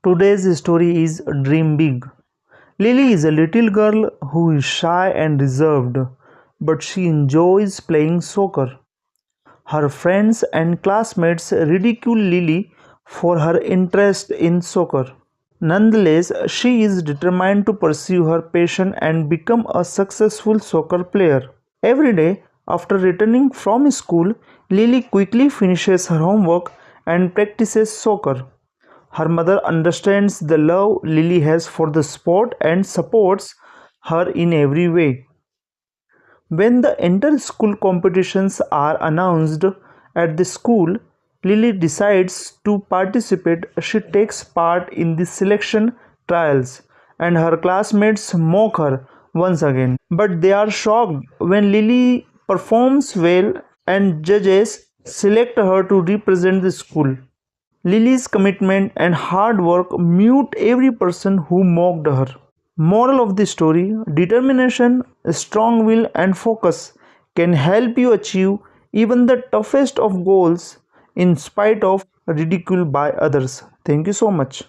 Today's story is Dream Big. Lily is a little girl who is shy and reserved, but she enjoys playing soccer. Her friends and classmates ridicule Lily for her interest in soccer. Nonetheless, she is determined to pursue her passion and become a successful soccer player. Every day, after returning from school, Lily quickly finishes her homework and practices soccer. Her mother understands the love Lily has for the sport and supports her in every way. When the inter-school competitions are announced at the school, Lily decides to participate. She takes part in the selection trials and her classmates mock her once again. But they are shocked when Lily performs well and judges select her to represent the school. Lily's commitment and hard work mute every person who mocked her. Moral of the story: determination, strong will, and focus can help you achieve even the toughest of goals in spite of ridicule by others. Thank you so much.